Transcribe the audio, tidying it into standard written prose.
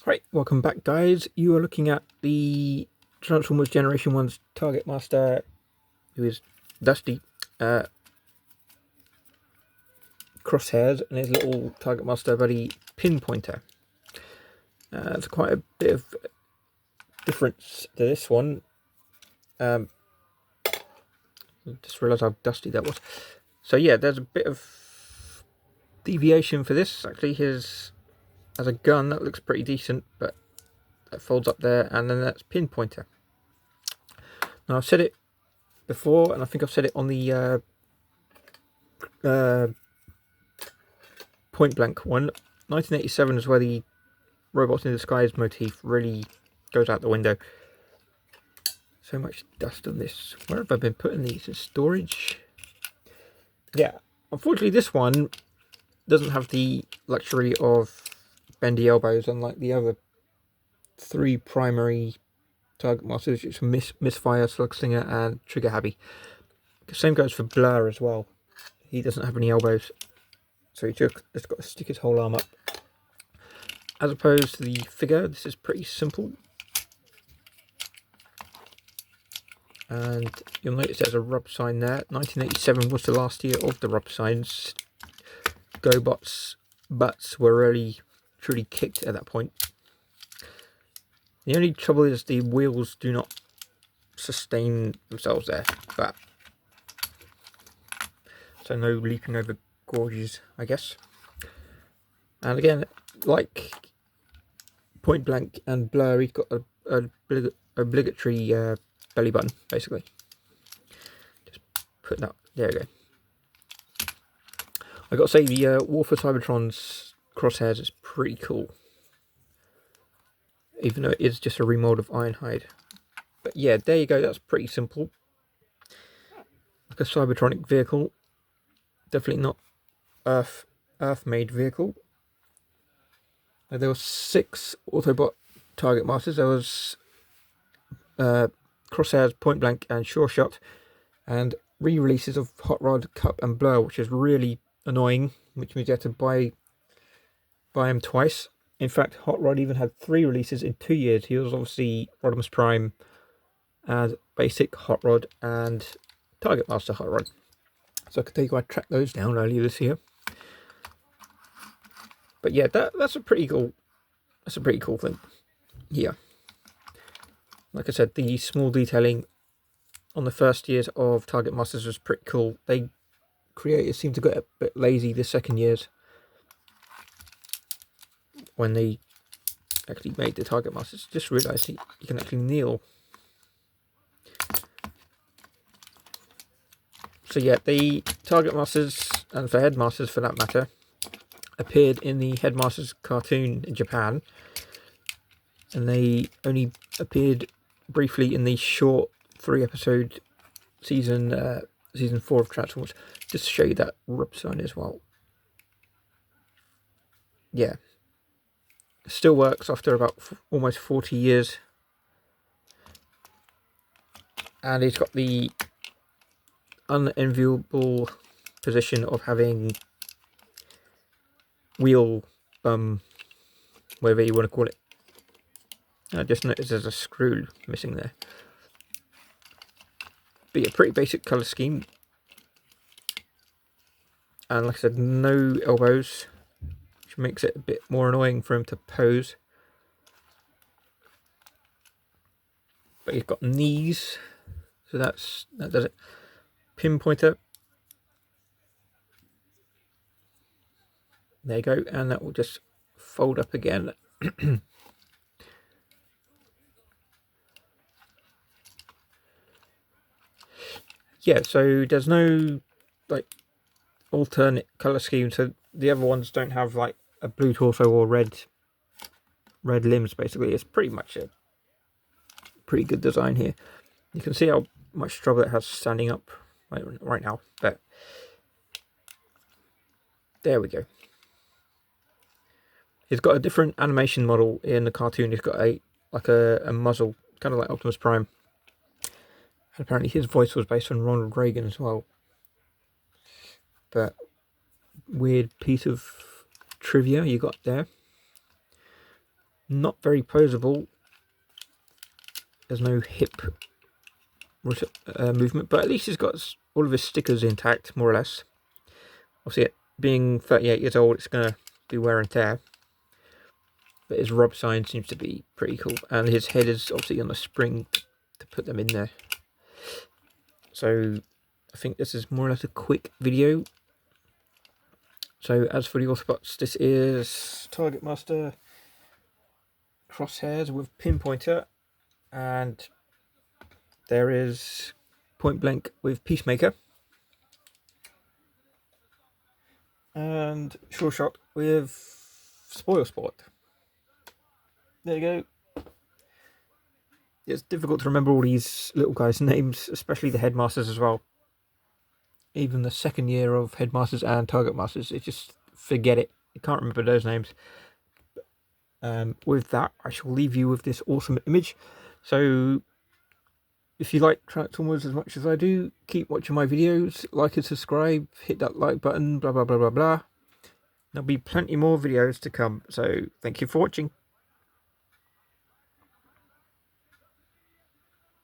Right, welcome back, guys. You are looking at the Transformers Generation 1's Target Master, who is Dusty, Crosshairs, and his little Target Master buddy Pinpointer. There's quite a bit of difference to this one. Just realised how dusty that was. So yeah, there's a bit of deviation for this. Actually, his as a gun that looks pretty decent, but that folds up there, and then that's Pinpointer. Now I've said it before, and I think I've said it on the Point Blank one. 1987 is where the Robots in Disguise motif really goes out the window. So much dust on this. Where have I been putting these? In storage? Yeah, unfortunately this one doesn't have the luxury of bendy elbows, unlike the other three primary Target Masters, which are Misfire, Slugslinger, and Trigger Happy. The same goes for Blur as well. He doesn't have any elbows, so he's got to stick his whole arm up. As opposed to the figure, this is pretty simple. And you'll notice there's a rub sign there. 1987 was the last year of the rub signs. GoBot's butts were really truly kicked at that point. The only trouble is the wheels do not sustain themselves there, but so no leaping over gorges, I guess. And again, like Point Blank and Blur, he's got a obligatory belly button, basically. Just put that, there we go. I got to say, the War for Cybertron's Crosshairs is pretty cool, even though it is just a remold of Ironhide. But yeah, there you go, that's pretty simple. Like a Cybertronic vehicle. Definitely not Earth-made vehicle. There were 6 Autobot Target Masters. There was Crosshairs, Point Blank, and Sure Shot, and re-releases of Hot Rod, Cup, and Blur, which is really annoying, which means you have to buy them twice. In fact, Hot Rod even had 3 releases in 2 years. He was obviously Rodimus Prime, and Basic Hot Rod, and Target Master Hot Rod. So I can tell you I tracked those down earlier this year. But yeah, that's a pretty cool thing here. Like I said, the small detailing on the first years of Target Masters was pretty cool. Creators seem to get a bit lazy the second years when they actually made the Target Masters. Just realised you can actually kneel. So yeah, the Target Masters, and for Headmasters for that matter, appeared in the Headmasters cartoon in Japan, and they only appeared briefly in the short 3-episode season 4 of Transformers, just to show you that rub sign as well. Yeah, still works after about almost 40 years, and it's got the unenviable position of having wheel whatever you want to call it. I just noticed there's a screw missing there. But yeah, pretty basic colour scheme. And like I said, no elbows, which makes it a bit more annoying for him to pose. But he's got knees, so that does it. Pinpointer. There you go, and that will just fold up again. Yeah, so there's no like alternate color scheme, so the other ones don't have like a blue torso or red limbs. Basically, it's pretty much a pretty good design here. You can see how much trouble it has standing up right now, but there we go. He's got a different animation model in the cartoon. He's got a muzzle, kind of like Optimus Prime. And apparently his voice was based on Ronald Reagan as well. But weird piece of trivia you got there. Not very posable. There's no hip movement, but at least he's got all of his stickers intact, more or less. Obviously, it being 38 years old, it's going to be wear and tear. But his Rob sign seems to be pretty cool. And his head is obviously on a spring to put them in there. So I think this is more or less a quick video. So as for the Autobots, this is Target Master Crosshairs with Pinpointer. And there is Point Blank with Peacemaker. And Sure Shot with Spoil Sport. There you go. It's difficult to remember all these little guys' names, especially the headmasters as well. Even the second year of headmasters and target masters, it's just forget it. You can't remember those names. With that, I shall leave you with this awesome image. So, if you like Transformers as much as I do, keep watching my videos, like and subscribe, hit that like button, blah blah blah blah blah. There'll be plenty more videos to come, so thank you for watching.